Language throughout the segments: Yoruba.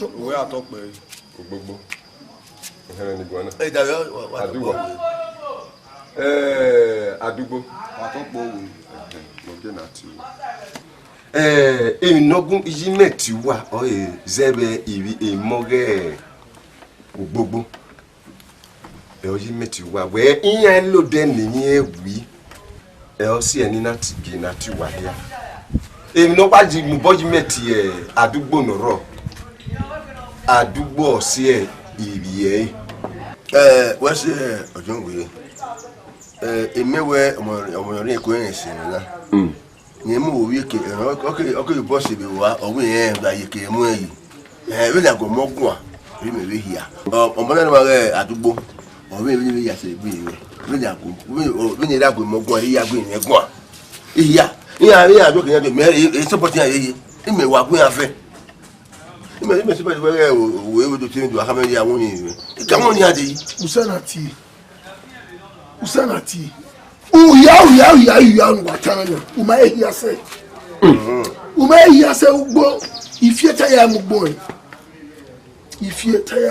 we atokpe Ogbogbo. Ehere ni gwana. Adugbo. Adugbo. atokpo wo. Mo na ti. Inogun yimeti wa o zebe ibi emoge Ogbogbo. O yimeti wa we iyan lo de ni ewi. O si eni na ti ge na ti wa ya. Emi no pa ji mu bo yimeti Adugbo no ro. Adugbo si ibi wọ́n ṣe ọjọ́ ìwé emewe ọmọrin èkó yẹn ṣe nìyà ní mú òwe ke ọkọ̀ ìbọ̀ ṣèbí wa ọ̀wé yẹn gba yìí ke mú èyí ẹ̀rí nàgọ̀ mọ́gùn à rí mi rí hìyà ọmọ náà wà rẹ̀ àdúgbò ọ̀wé mi rí yàtọ̀ ìgbé rẹ̀ rí ní ìdàgbò mọ́gùn à rí yàgbé yẹn gùn à ìyá ìyá rí àjọ kìíyàn tó mẹ́rin èyí sọ́pọ̀tì àyẹyẹ ìmẹ̀ wà gún yà fẹ́ ìmẹ̀ sípẹ̀ tí wọ́n rẹ̀ òwe wo tó ti ń do akámẹ́rin àwọn yìí ìkàwọn ní adé yìí. Usanati. Uya watana na. Umaye se ugbo. Ifieta ya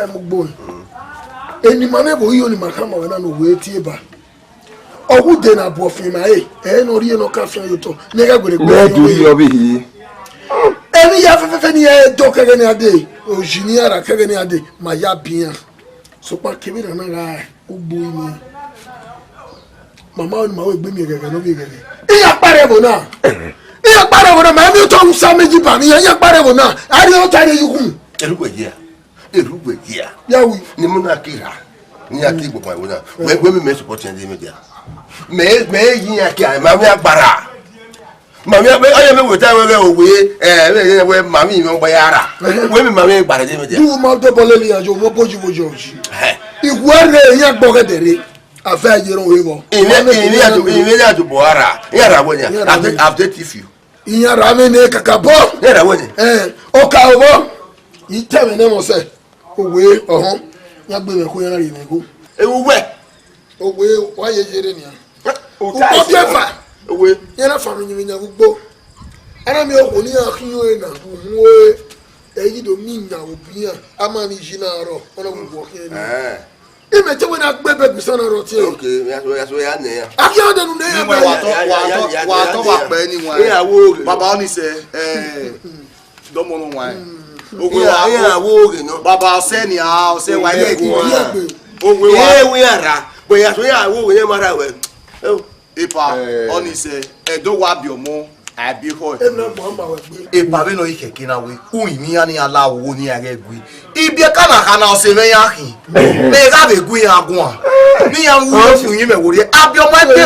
mugbo. Eni manebo yo ni makama wana no weti eba. Ogu de na bofin ma no ri no ka fian yoto. Nega gbere me du yo bi hi. Eni ya fefe ni e do kege ni ade. O jiniara kege ni ade ma ya bien. So pa kemi na ga ugbo ni. Mama on ma we gbe mi gege no bi gege. Iya parebo na. Ma mi to nsa meji ba mi iya parebo na. Ari o tare yukun. Erugbegia. Yawi Ni muna kira. Ni aki gbogbo iwo na. We me support yan media. Me yin aki ma mi agbara. Ma mi aye me wota we owe ma mi mi gba yara. We mi ma mi agbara de media. du ma de bole li ajo mo boju oji. Igwere yan gbogedere. Afa yero we go. Ini atu boara. Yara wonya. After tifu. Iya rame ne kakabo. Yara wonya. O ka obo. Iteme ne mo se. Owe ohun. Ya gbe me ko yan ri me ko. Ewuwe. Owe wa yejere ni a. O ta fa. Owe. Yana fa mi nya gbogbo. Ara mi o ko ni akinyo e na nwe eyi do mi nya obi a. Ama ni jina ro. Ona gbogbo ke ni. Ime te wena gbebe bisana ro ti. Okay, ya ne ya. Akia de nu ne ya. wa to wa pe ni wan Ìyàwó baba oni se domo no wan ogwe ìyàwó re no. baba se ni a o se wa ile ki Ogwe wa we ara. Boya so ìyàwó re mara we. ipa oni se edo wa bi omo abi ho Emna mo ma we gbe. ipa be no ike kina we uimi ya ni ala wo ni are gwe ibi kana o se me ya hin me ga be gwe agun a ni ya wu fun yin me wo re abi omo pe ko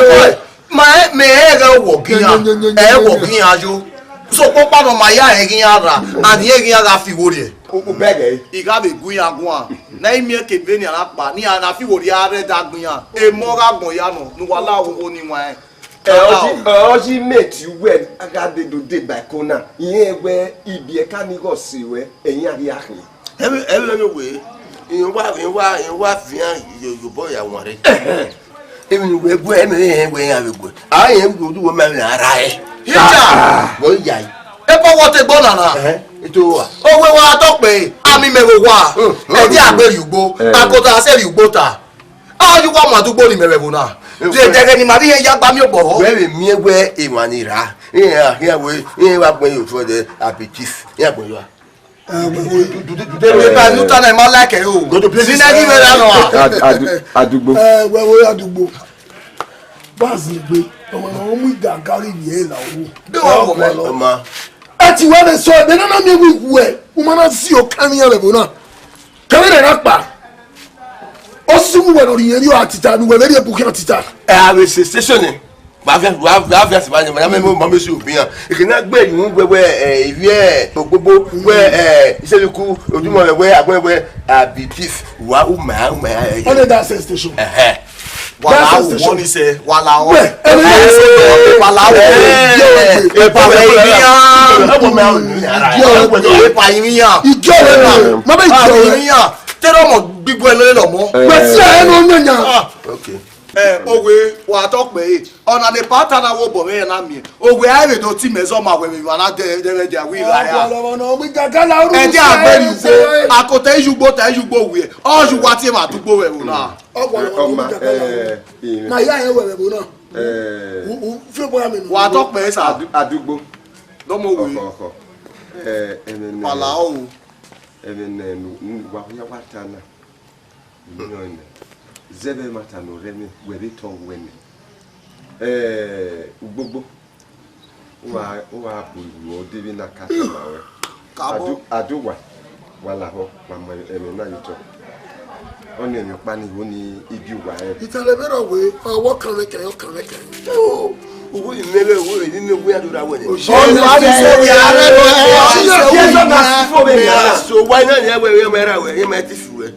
me ga wo kiyan wo kiyan ajo so po pa no ma ya e kiyan ra ani e kiyan ga fi wo re O bege. I ga be gwe agun a na imi ke be ni ala pa ni ana fi wo re are da gun ya e mo ga gun ya no nu wala wo ni wan Oji meti we agade do de by kona. Iye we ibi e ka ni go si we eyin ari ahin. Ebe no we. Ìwà fian yo boy ya won re. Emi we gbe emi we ya we gbe. Aye mi odu wo ma mi ara e. Hija Bo ya yi. e po wo te gbona na Ito wa. owe wa to pe ami mewe wa e di agbe yugbo takota se yugbo ta a yu wa madugbo ni mewe na de de ni mari ya gba mi ogbo We mi egbe iwani ra. Ya wa gbe yo for the aperitif. Ya gbe yo. de ba nu ta na ma like e o ni na gi me la no Adugbo. We adugbo. Bazi gbe. Omo na o mu idagari ni e la owo. de wa wo me Ma. Ati wa be so de na mi wu e. O ma na si o kan ya lebo na. Kare na pa. O sumu we no ri eri o atita nu we ri ebuki atita. We station ni. Wa fi se ba ni ma me si obi an. Ikina gbe yin gbe iwe gbogbo we iseliku ojumo re we agbon we aperitif wa o ma On that station. wala wo ni se wala wo wala wo e pa yin ijo le na ma be ijo yin tero mo gbigbo ele lo mo pe si e no nyanya Okay. Owe wa talk pe ona the pattern wo bo me na mi owe ai do ti mezo ma we wa na de we ra ya no mi gagala ru e di agberi wo akote yugbo ta yugbo we o ju wa ti ma dugbo we na na ya ye we bo na fi bo mi wa talk pe sa adugbo do mo we pala o wa ya watana nyone zebe matano remi webe to wene gbogbo wa bu o debi na kata mawe aduwa wala ho mama emi na yito oni emi pa ni oni ibi wa itale bero we owo kan le kan owó ìmẹ́lẹ̀ owó rẹ̀ nínú owó yàtọ̀ àwọn ènìyàn. ọ̀nà àdìsẹ́ yàrá lọ so wáyé náà ní ẹgbẹ́ ẹ̀yẹ́ mẹ́ra wẹ̀ ẹ̀yẹ́ mẹ́ra ti fi wẹ̀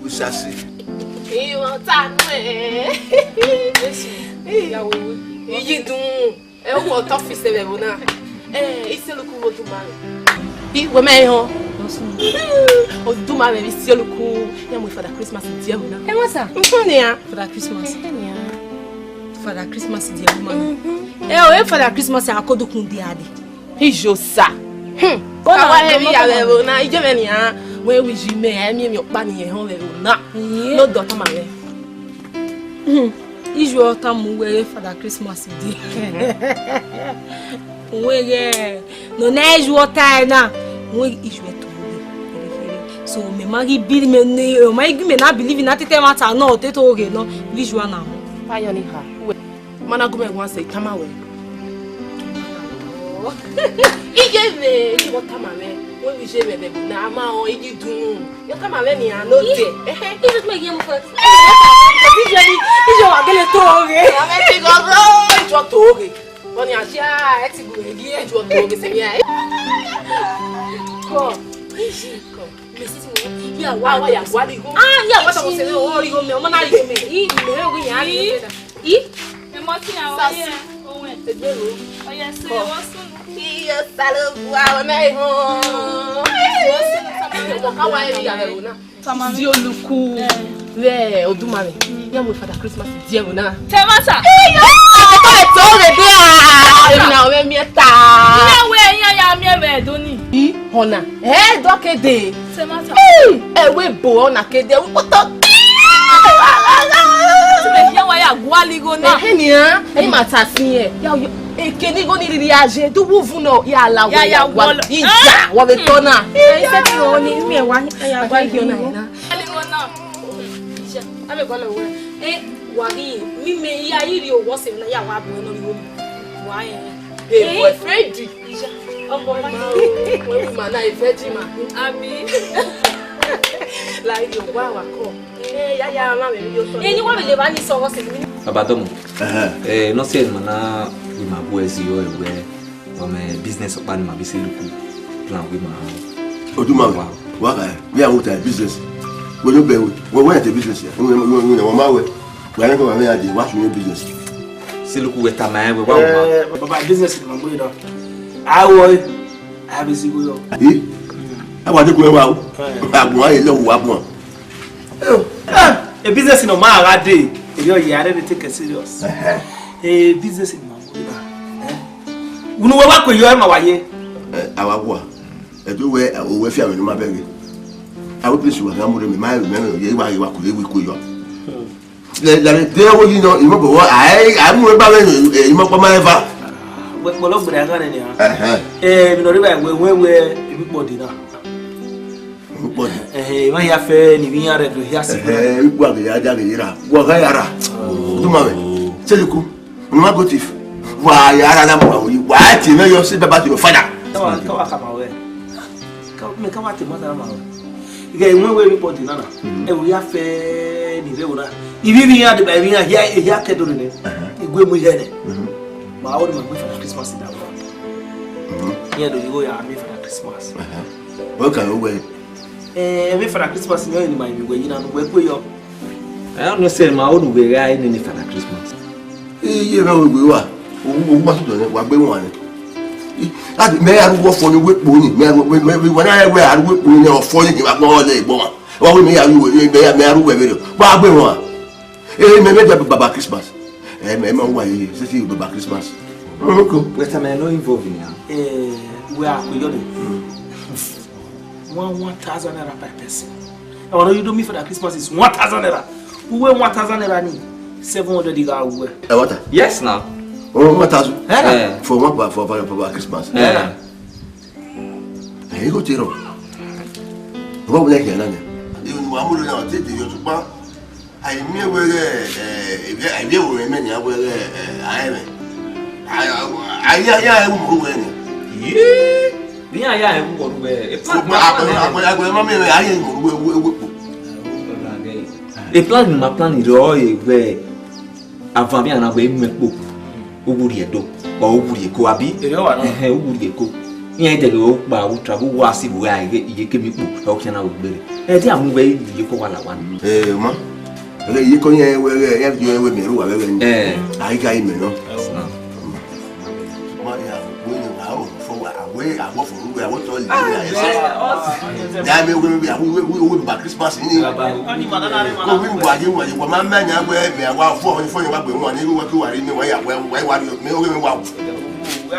wò sase. ìwọ̀n tánú ẹ̀ ìyí dùn ẹ̀ wọ̀ tọ́fíìsì rẹ̀ wò náà ìsẹ́lùkù wo dùn máa rẹ̀ ìwé mẹ́rin hàn o dùn máa rẹ̀ ìsẹ́lùkù yẹn mo ìfọ̀dà Christmas díẹ̀ wò náà. ẹ wọ́n sà. nǹkan ni à. Father Christmas. Father Christmas di woman. O Father Christmas akodukun di ade. Ijosa. Kawa heavy ya level na ije me ni a we wi ji me mi opa ni ehon level na. No dot ma le. Ijo ota mu we Father Christmas di. We no na ijo ota na. We ijo to. So me magi bil me ni o mai gi me na believe na tete mata no tete oge no visual na. Payo ni ha. Mana go me wan say tamawe. Ije me ni what tamame. We wi je me be na ma o iji dun. Yo tamame ni an no de. Ije me gi mo fa. Ije wa gele to oge. Ame ti go ro ijo to oge. Woni asia e ti go egi ijo to oge se mi ai. Ko. Ko. Ya wa ya wa di go. Ya wa ta mo se o ri go me o ma na ri go me. Me o gi ya ri. Mo ti àwọn ye ohun etegbero oye se wọ́n sunu iyo salobu àwọn me ho wọ́n sunu tamale ko kawa eri ya re una tamale di oluku re Odumare ya mo Father Christmas di e una temasa ko le to re be a na o mi eta ina we ya mi e be do ni ona dokede temasa we bo ona kede o to ya gwaligo na enia e mata sin e ya ekeni go ni reage du wuvu no ya la wa ya wa ija wa be to na e se ti o ni mi e wa ya gwaligo na gwaligo na ija ame go lo we wa ri mi me ya iri owo se na ya wa bu no ri wo wa boyfriend ija omo ma we ma na ifeji ma abi la iri owo wa ko ya ma me yo to ni wa le ba ni so wo se mi Abadomo. No say mana we ma bo ezi yo ewe o me business opa ni ma bi seluku plan we ma. Odumare wa ka we are with business. We no be we at business here. We ma we. We are go me ade wa so business. Seluku we ta ma we wa. Baba business ni ma bo do. Awo I be sigo yo. Awa de ko wa o. Agbon aye lo wa bon. A business no ma ara dey. You are to take it serious. A business in Mamma. Unu wa ko yo ma waye. Awa do we o we fi awenu ma bege. Awo please wa ngamu me ma ye wa ko le we ko yo. La de wo yi no imo bo ai mu ba we imo pa ma eva. We ko lo gbere aga ni ha. Mi no ri ba we ibi body na. Ma ya fe ni bi ya reglo ya se. Igwa ga ya ja ga yira. Wa ga yara. Odumare. Seliku. Onu ma gotif. Wa yara na mo wa ti me yo se baba ti o fada. Ka wa ka ma we. Ka wa ti mo na ma we. Ige we bi body na na. E wo ya fe ni le wo na. Ibi bi ya de ba bi ya ke do ni. Igwe mu ye ne. Ma wo ma go for Christmas da wo. Ye do you go ya me for Christmas. Welcome away. Me for Christmas no ni my we yina no we ko yo. I don't know say ma o nu we rai ni for Christmas. Ye na we wa. O ma so do wa gbe won ni. Ati me arugo fo ni we po ni. Me we na we arugo po ni o fo ni ki ba gbon le igbo wa. Wa we me arugo me arugo we re. Wa gbe won. me Baba Christmas. Why say Baba Christmas? Wait a minute, no involving here. We are 1,000 naira per person. I want you do me for that Christmas is 1,000 naira. Who 1,000 naira ni? 700 diga we. What? Yes now. Oh, 1,000. For what for Christmas? Yeah. Hey, go tiro. What will I hear now? You want to know that you to pa. I me we I be we me ya we I who we. Yeah. Ni aya e wo we. E plan ma plan iro e we avant bien na we mepo. Oguri edo or oguri eko abi oguri eko yen de lo pa wo travel wa si wo ai iye kemi po o kiana wo gbere e di amu we iye ko wala wa ma ele iye ko yen we we mi ru wa we ni ai ga ime no ma ya we ni wa o fo wa we agbo fo we awo to le ya me we ba Christmas ni ko mi wa je wa ma ma nya we me wa fo fo yin wa gbe won ni we ki wa ri mi wa ya we wa me o mi wa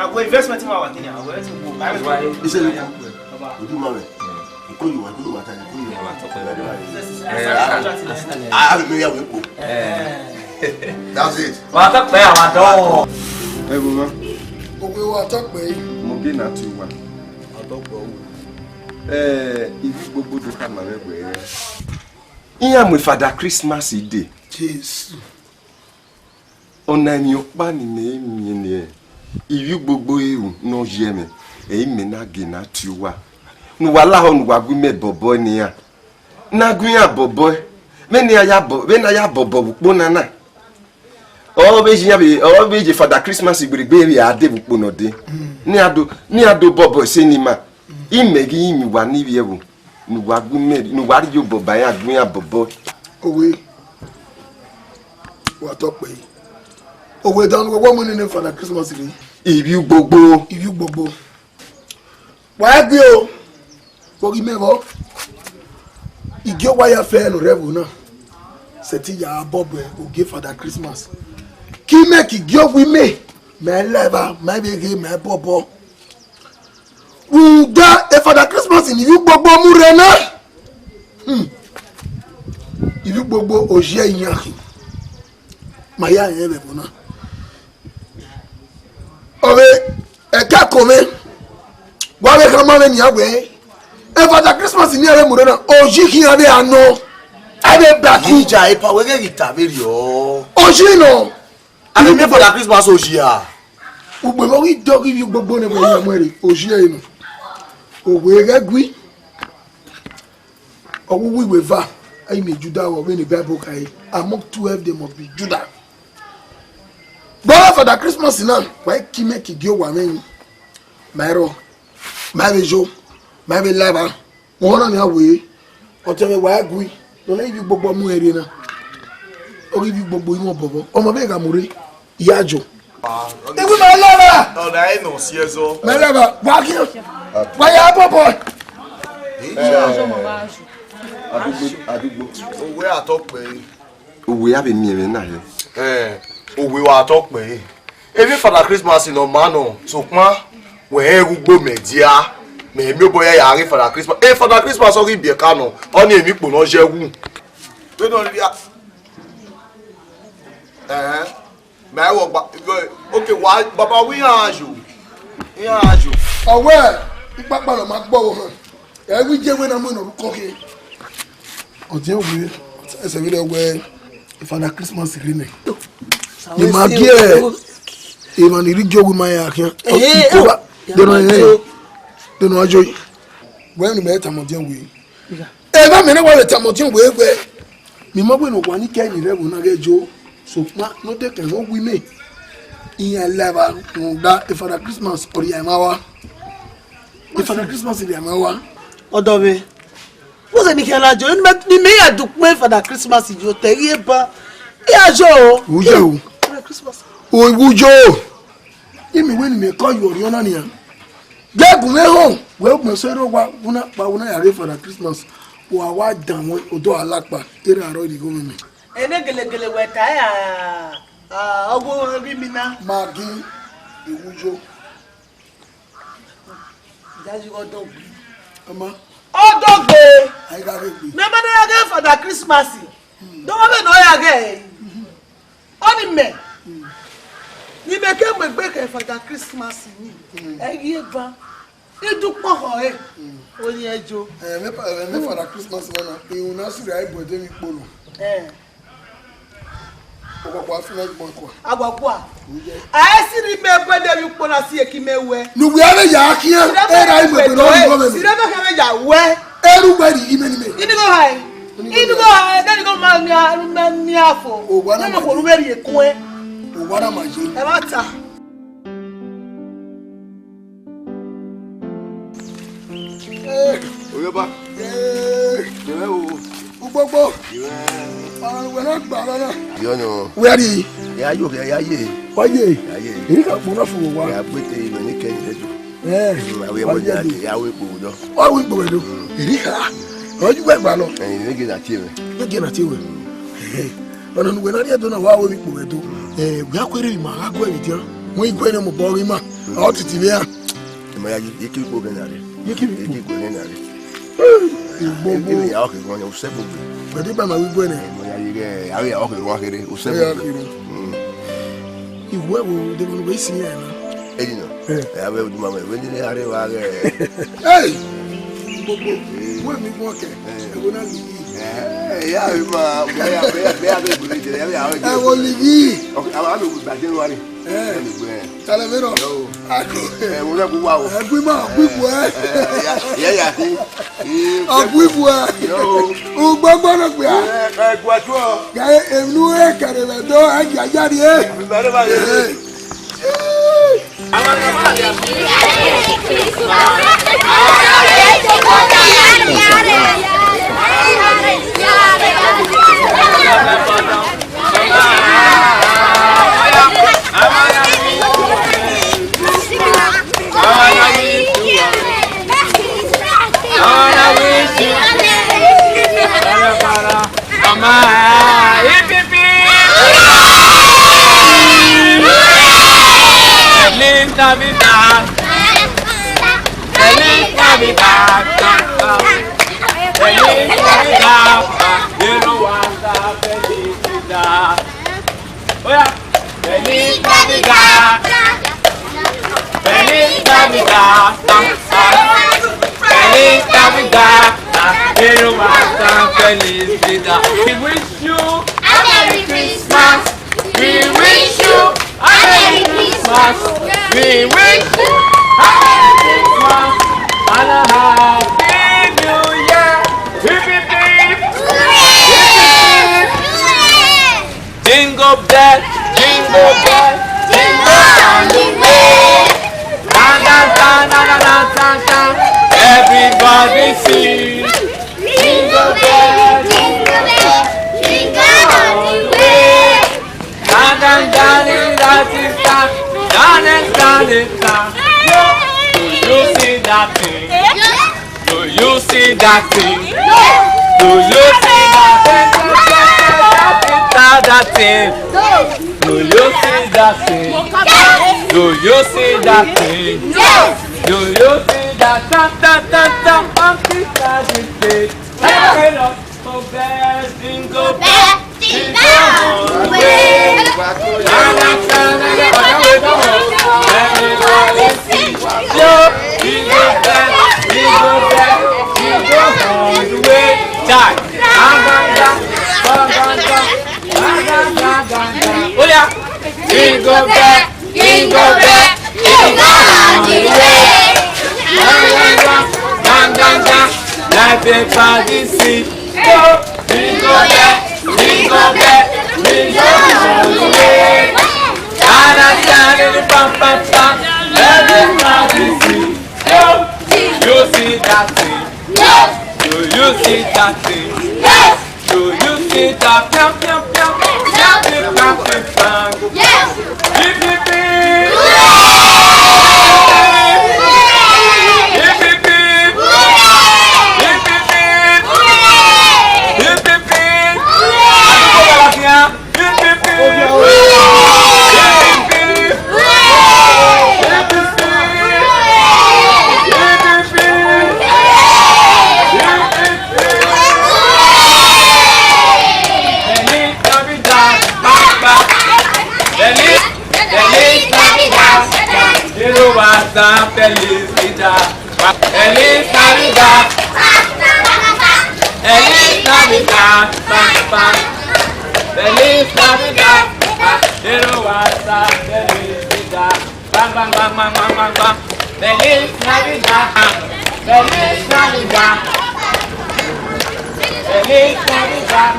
go investment ma wa kini awo e ti go ba we ise le oju ma we ko yi wa ta ko yi wa to me ya we ko that's it wa ta pe àwọn do Hey, woman. Ogwe wa talk pe. Mo gé na ti wa. Ibi gbogbo do ka ma we. Iya mo Father Christmas day. Jesus. Ona ni opa ni me ni. Ibi gbogbo ewu no je me. Me na gé na ti wa. Nu wala ho nu wagu me bobo ni ya. Na gun ya bobo. Me ni ya bobo po nana. Oh beji Father Christmas igbirigbe ya ade bupo no de. Ni ado bobo se ni ma. Imegi imi wa ni bi ewu. Nu wagu me nu wari yo boba ya gun ya bobo. Owe. Wa talk pe. Owe dan wo mo ni Father Christmas ri. Ibi gbogbo. Wa gbe o. Wo gi mebo. Igi o wa ya fe no revu na. Seti ya bobo o give Father Christmas. Ki make igi o wi me leva, me be me bobo. Unda e Father Christmas ni yu gbogbo mu re na. Yu gbogbo oje yan. Maya yen be bona. Ore e ka kome. Wa be kan ma le ni agbe. E Father Christmas ni are mu re na. Oji ki ade ano. Ade baku Ija e pa we ge tabiri o. Oji no. Ade me for that Christmas oji ya. Ugbe mo wi dogi yu gbogbo ne bo yan mo re. Oji e no. Owe regui. Owo we weva. I me Judah or when the Bible kai. Among 12 they must be Judah. But for the Christmas now, why ki make ki go wa men. Mairo. My bejo. My be laba. Won on your way. O tell me why gui. Don't let you gbogbo mu ere na. O give you gbogbo inu bobo. O mo be ga muri. Yajo. Ewu ma laba. No, na e no si ezo. Ma laba. Wa ki. Wa ya bobo. Adugbo. Owe atok pe. Owe ya be mi na he. Owe wa atok pe. Every Father Christmas no man no. So pon we erugbo media. Me mi boya ya ri Father Christmas. Father Christmas o ri bi ka no. Oni emi po no jewu. To no ri a. Ma wo gba. Okay, wa baba wi anju. Anju. Owe ipapa lo ma gbo wo han. E wi jewe na mo no ko ke. Oje owe ese wi le we Father Christmas ri ni. Ni ma gie. E ma ni ri jogu ma ya kan. De no ajo. We ni me tamotin we. E ba me ne wa le tamotin we gbe. Mi mo gbe no kwa ni ke ni re wo na ge jo. So ma no de kan wo wi me. Iyan leva da e Father Christmas or ya mawa. E Father Christmas ri amawa. Odo me. Wo se ni ke la jo ni me ya dupe Father Christmas jo teri e ba. E ajo. Ujo. Father Christmas. O wujo. Imi we ni me call you ori ona ni an. Gegun me hon. We mo se ro wa una ya re Father Christmas. Wa dan won odo alapa tere aro di go me. ene gele weta ya ogo rimina magi iwujo daji odogbe ama odogbe ai ga gbe me ma na ga for the Christmas do mo be no ya ga oni me ni me ke mo gbe ke for the Christmas ni e ba idupo ho oni ejo me for the Christmas wana e una siri ai bode mi polo Ogwagwa afina igbonkwa. Agwagwa. Ai siri me bode mi polo si ekimewe. Nu wi ale ya akia era ime be no go me. Siri me ka me ja we. Eru gbari ime ni me. Ini go hai. Then go ma mi afo. Ogwana ma ko rumeri ekun e. Ogwana ma je. E ma ta. Oyeba. Dewe o. Ugbogbo. We not gba lana. Yo no. Where yi? Ya yo ya ye. Oye. Ya ye. Iri ka gbona fun wa. Ya gbete ime ni kenje do. We mo ja ya we po do. O we po do. Iri ka. Oju gba lo. Ni ge na ti me. Ni ge na ti we. Ona nu we na ri do na wa we po do. We akwere mi ma agwa mi dia. Mo igwe ne mo bo ri ma. O titi bi a. Mo ya ye ki po ge na re. Ye ki po ge na re. Gbogbo ya o ke won ya o se bo. Gbede ba ma wi gwe ne. Mo ya ye ya ya o ke won kere o se Ya bo. kiri. Iwe wo de mo we si ya na. Eji no. Ya we du ma me we ni are wa re. Hey! Gbogbo. Wo mi gbon ke. E wo na mi. Ya we ma ya be bu le je ya o je. E wo li yi. O awa lo gba January. Tale mero. Ako. Mo na bu wa o. E gbe ma bu bu e. Ya ti. Abu bu e. O gbogbo na pe a. E gwa tu o. Ga enu e kare le do a jaja ri e. Mi ba ba ye. Navidad, feliz Navidad, feliz Navidad, quiero guardar felicidad. Oye, feliz Navidad, feliz Navidad, feliz Navidad, quiero guardar felicidad. We wish you a Merry Christmas. We wish you a Merry Christmas. We wish you a Merry Christmas and a Happy New Year. Hip hip hip, hip hip. Jingle bell, jingle bell, jingle all the way. Dan dan dan dan dan dan dan. Everybody sing. Jingle bell, jingle bell, jingle all the way. Dan dan dan dan dan dan. Do you see that thing? Do you see that thing? Do you see that thing? Do you see that thing? Do you see that thing? Do you see that monkey daddy thing? Hey, oh bell, jingle bell, jingle all the way. Everybody sing, yo, jingle bell, jingle bell, jingle all the way. Die, oh yeah, jingle bell, jingle bell, jingle all the way. Let everybody sing, yo, jingle bell, jingle bell, jingle all the way. Everybody see, you see that thing? Do you see that thing? Do you see that piam piam piam piam piam piam piam? Hip hip hip, hip hip hip, hip hip hip, hip hip hip. San Felicidad. Feliz Navidad. Feliz Navidad. Feliz Navidad. Quiero hasta felicidad. Bam, bam, bam, bam, bam, bam, bam. Feliz Navidad. Feliz Navidad. Feliz Navidad.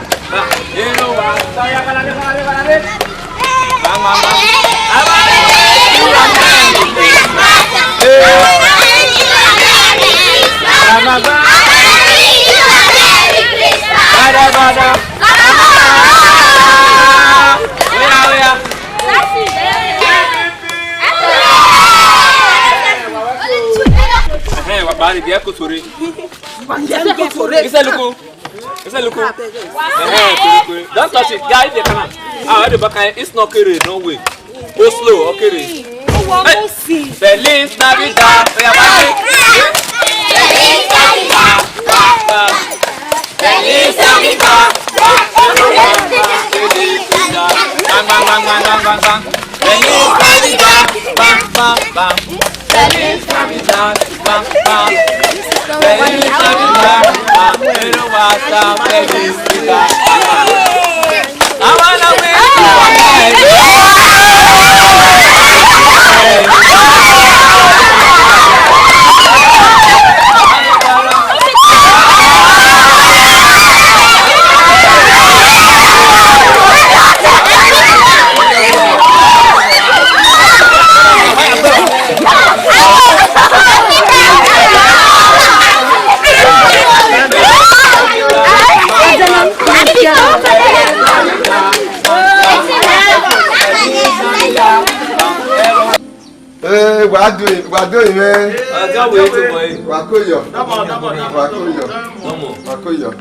Quiero hasta ya para ver. Bam, bam, bam. Bari dia ko sore. Isa luko. Don't touch it, guys. They cannot. Ah, the back it's not carry no way. Go slow, okay. Feliz Navidad. Feliz Navidad. Feliz Navidad. Bang bang bang bang bang bang. Feliz Navidad. Bang bang bang. Feliz Navidad. Bang bang. Feliz Navidad. Pero basta felicidad. I wanna wish you a Merry Wadoing, man. Wakoyo.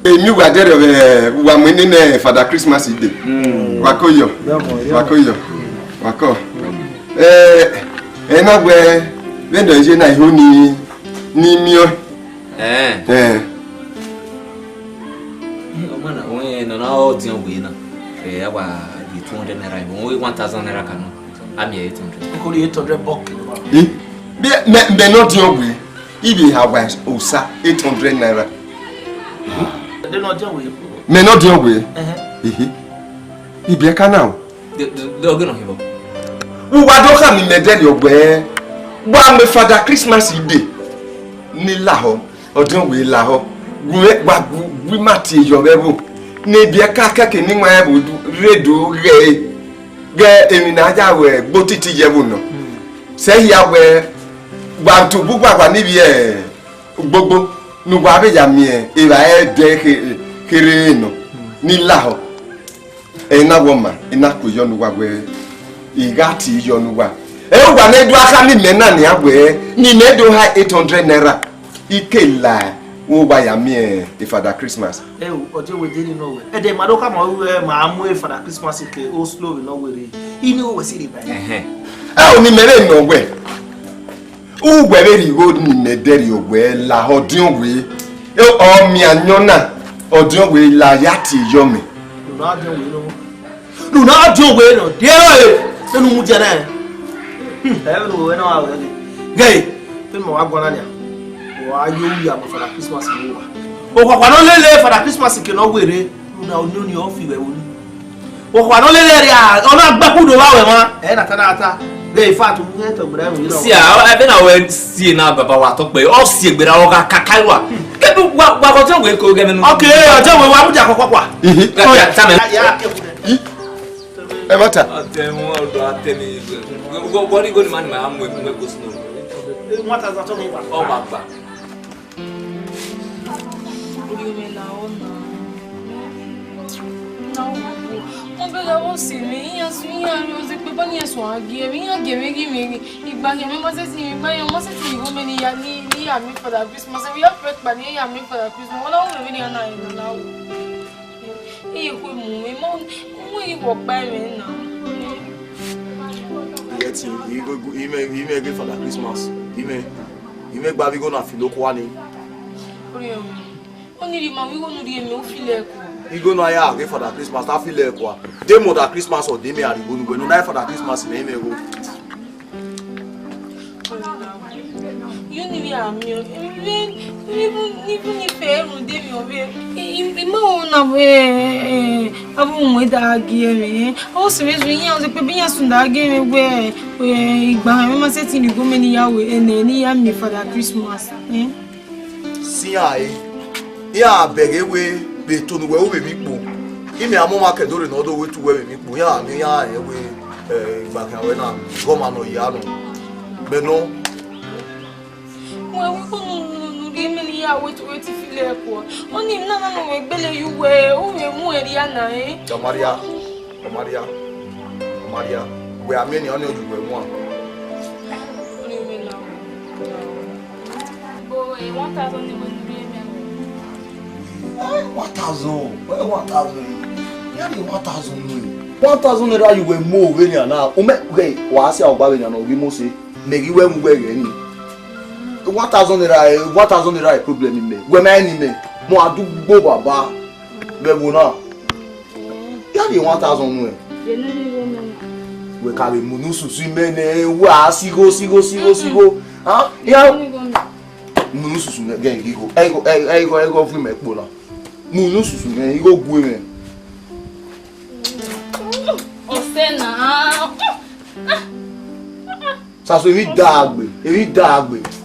You were there when winning Father Christmas Day. Wakoyo. Wako. When the Jena Huni Nimio. No, dear winner. I was 200 naira. Only 1,000 naira. I'm 800. Only 800 bucks. Me not your way. If you have Osa 800 naira. They not your way. Me not your way. If you can now. They're going to him. Who don't come in the dead your way? One with Father Christmas Day. Ni laho. Or don't we laho? We mati your level. Maybe a kaka can in my redo gay. Gay in Naja where Botiti Yavuno. Say ya where one to Bugwa Nibia Bobo Nubabe Yamie, if I had Kireno Nilaho. A na woman, enough with Yonuwa where Igati Yonuwa. Eh, one do I have Menani away, Ninedo high 800 naira. Ikela. Who buy a mere Father Christmas? Eh, or you didn't know it. And then Madoka Mamu for the Christmas in Oslo in Norway. He knew was it. I only made no way. Who were you go in the dairy way, La Hodion way? Oh, me and Yona, or don't we La Yati Yomi? No, not your way, no, dear. Then Mujana. Everyone, I will. Gay, then Moaguanania. Why you are for the Christmas? Oh, what only for the Christmas cannot wear now new your fever. Oh, what only area, or not back to the hour, and a canata. They fat to get a brand. See, I've been away seeing now about what took by all see with our Kakawa. Get what was your way go again? Okay, I'll tell you what would you walk. What are you going to man? I'm with me. What has that talking about? Oh, Papa. Não, se minha eu sei que banha só aqui, minha e banha mesmo assim, banha mas assim, como ele ia nem a mim para Christmas, eu ia para banha a mim para Christmas, não vinha na não. E foi muito bom para mim não. Yet you may go for the Christmas. You may baby go na filo kwani. Only the man we go no the me feel You go na ya go for the Christmas. That feel like kwa. Dem for the Christmas or dem are go no na for the Christmas na me go. even if I'm Maria, we are many on you one. Boy, 1,000 1,000 naira you were more when you now. Okay, was your baby and we must say, make you when we any 1,000 naira problem in me. When I need me, more do go baba. Bebuna. You 1,000 way. We carry munusu swimene wa sigo. Huh? Yeah. Munusu again go. I go film e pola. Munusu ne go gwe me. Osena. Sa so evi dagbe.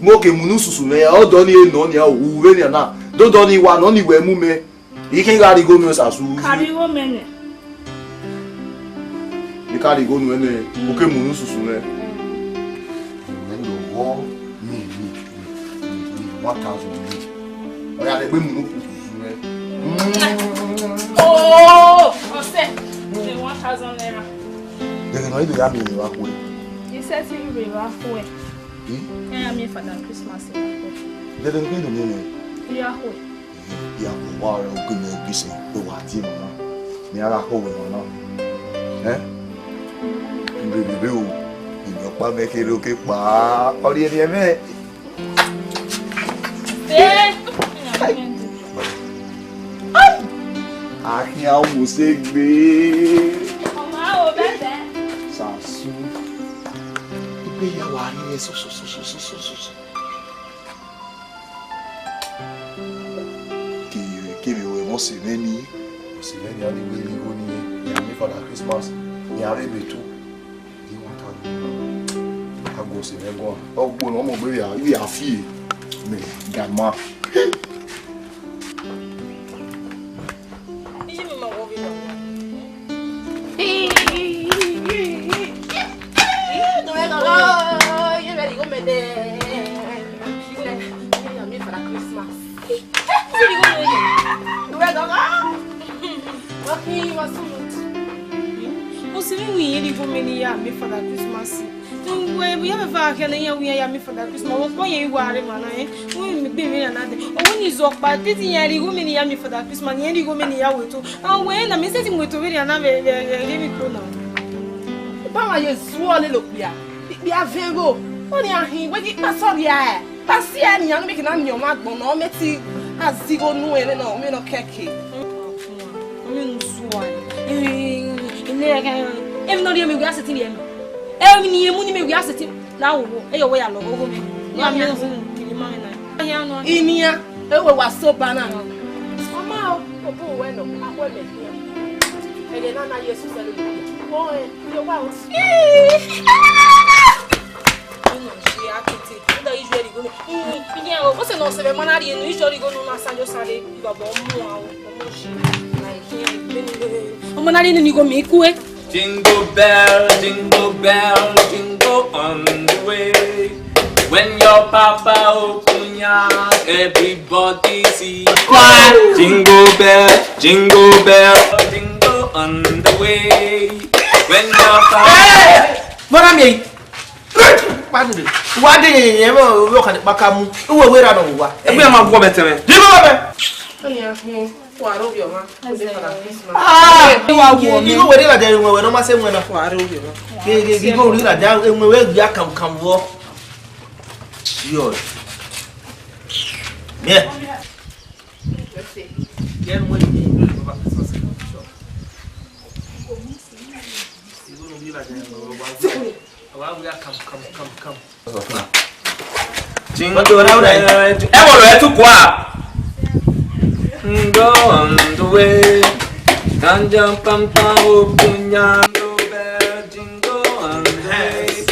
Mo ke munusu ne o do ni eno ni o we ni na. Do ni wa no ni we mu me. Ike ga ri go mi o sa su. Carry wo mene. You can't go nowhere. Okay, Munusu Sune. When you war, me, 1,000. Oh, yeah, they bring Munusu Sune. Oh, Ose, 1,000 naira. They can only have me in your way. You said you will halfway. I am here for that Christmas. They don't go to me. Yeah, who? Yeah, war, good name, busy. The what you know. Me, I hold it on. Eh? Bébé o ìyàn pa mẹ́kẹ́rẹ́ òkè pa ọ̀rí ẹni ẹ̀mẹ́. Akin àwọn ṣe gbé. Ọmọ àwọn bẹ́ẹ̀. Sàṣù. Ìgbéyàwó ayé ẹ̀ sọ̀sọ̀sọ̀sọ̀sọ̀sọ̀. Kèrè òwe mọ̀ sí lẹ́ni. Mọ̀ sí lẹ́ni àdégbé ìgò ní ìyá mi fọdà Christmas ní àrẹ́bẹ̀tò. Go see me go. Oh, go no more baby. We are free. Me, grandma. We have a vacation and we are for that Christmas. Why you worry, man? We be another. When you talk about this, you go many yummy for that Christmas, and you go many hours too. And when I'm sitting with really another living pronoun. Papa, you swallow look here. We are very good. Only I hear what you pass on here. Pass here, and you're making on your mouth, but no, Metty has zero no, and no, me no cake. I'm swan. If not, you are sitting here. Every year, money we are sitting now. Away along over me. Inia, it was so banana. Mamma, oh, well, I will make you. And then I used to say, boy, you're well. Usually go. What's an awesome man? Usually go to San Jose. You got more. Jingle bell, jingle on the way. When your papa opens your everybody see. Jingle bell, jingle on the way. When your papa. Hey, pardon me. Why did you ever look at Bakamu? Who were wearing on what? And we are my woman. You know where they are there when I'm saying when I fire you. You go read that down and where you come walk. Yours. Yeah. Jingle bell, go on the way. Ganja pampa opunya bell, jingle on the way.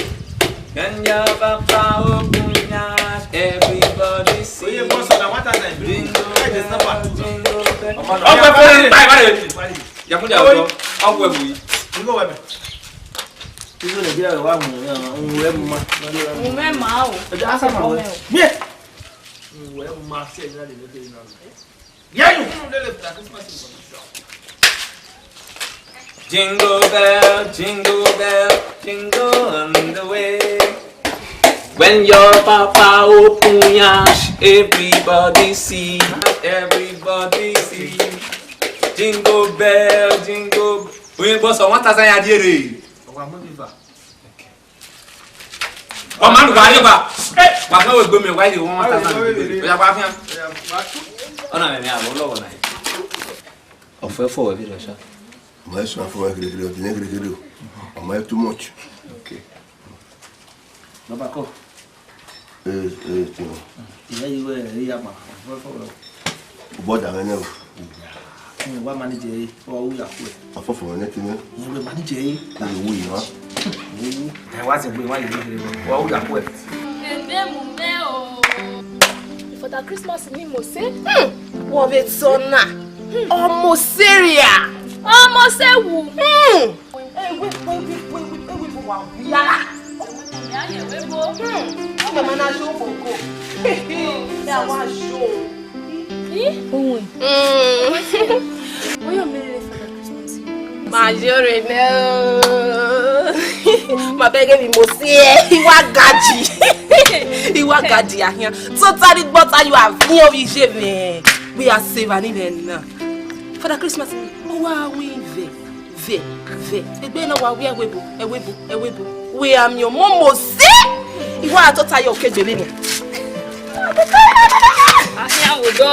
Ganja pampa opunya, everybody sing. Jingle bell, jingle bell. Ya kuja hapo. Au wewe. Jingle wewe. Hizo ni jira wa mwema. Mwema au. Asa mawe. Mie. Mwema sasa ndio ndio ndio. Yayo. Jingle bell, jingle on the way. When your papa open yash, everybody see, Jingle bell, jingle. We boss on 1000 ya dire. O ma nu ba ye ba. Ba kan we gbe mi wa ile 1000. O ya pa fian. Ona me mi a lo lo na. O fe fo we bi lo sha. Mas só foi aquele negro. Mas too much. Okay. Baba ko. Tio. Iya iwe iya ma. O boda né? Wa manager yi, wa u ya ku. Afofo né tio. Iwe manager yi. Ta wo yi ha. Wa se gbe wa yi ni wa u ya ku. Ebe mu me o. For that Christmas ni mo se. Wo ve sona. Ọmọ Syria. Ọmọ sewu. We wa yara. Ya ye we bo. Ọmọ ma na show boko. Ya wa show. Ohun. Oyo mere for that Christmas. Majore no. Ma bege mi mo se e. Iwa gaji ahian. Totally butter you have me obi je me. We are saver ni ben na. For the Christmas, wa we ve. Egbe na wa we ewebo. We am your momo se. Iwa atota yo kejele ni. Ahian wo do.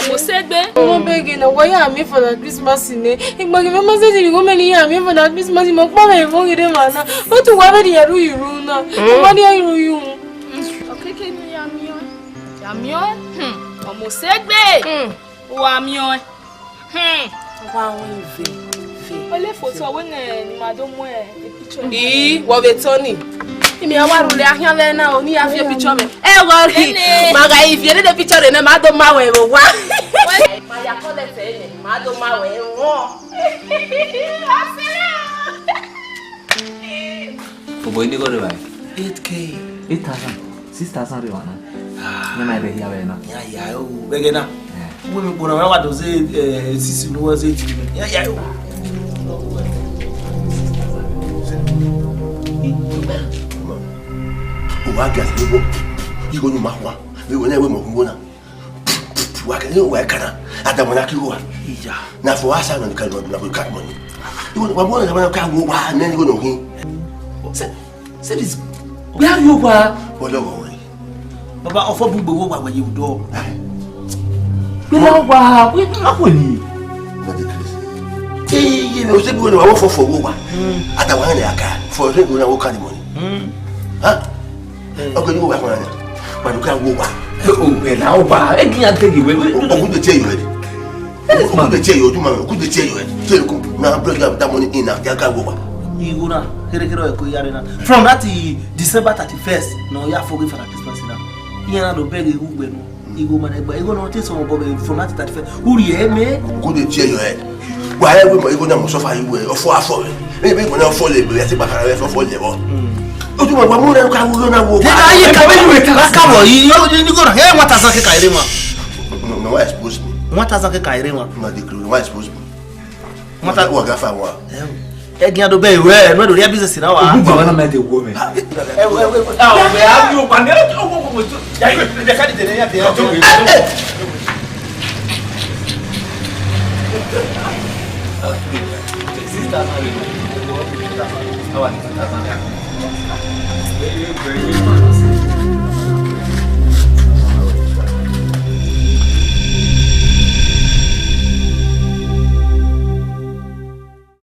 Ọmọ segbe. Mo beg na wa ya mi for the Christmas ni. Igba ke mama say you go me ya mi for the Christmas mo pa me mo gide ma na. O tu wa be di yaru yiru na. Mo di yaru yu. Okeke ni ya mi o. Ya mi o. Ọmọ segbe. Wa mi o. Wa we ve. Ole photo we ni ma do mo the picture. Wo be Tony. Imi awa rule ahian le na oni ya fi picture me. Worry. Maga if you the picture na ma do ma we wa. Ma ya ko le te ni ma do ma we won. Bobo ni go re ba. 8k. 8000. 6000 re wa na. Na na be ya be na. Ya o bege na. Wo mi bona wa do say sisi no wa say ti. Ya o. O agas lebo. Igo no mahwa. We wona we mo ngona. Wa ka ni wa kana. Adamu na kiwa. Iya. Na fo asa no ka no na ko cut money. Igo wa mo na ka wo wa na ni go no hin. Say this. Where you wa? Wolo wo we. Baba ofo bu gbo wa wa you do. Bila wa, we na ko ni. Na de Chris. You know say we no wa for wo wa. Adamu na aka. For say go na wo ka ni money. Huh? Okay, you go back on. But you can't go back. Oh, now ba, e kian take we. Who dey tell you ready? Who dey tell you do man? Who dey tell you ready? Tell you now break up that money in now. You can't go back. Iguna, here e ko yare na. From that December 31st, no ya forgive for that Christmas na. Iya na do beg you gbe no. Igo man egba, igo no take some bobe from that 31st. Who ye me? Who dey tell you ready? Why we mo igo na mo suffer you we ofo afo. Maybe go na fall le be ati bakara we fall le bo. Oju mo gba mo re ka wo na wo. Aye ka be you ka bo yi ni go na. Hey, what has that ka ire ma? No why expose me? What has that ka ire ma? Na the crew why expose me? What that wo gafa wa. Egin ado be we no do ria business na wa. Ogun ba na me dey wo me. Ah, me have you pan. Ya de ka de ya de. Sister, how are you?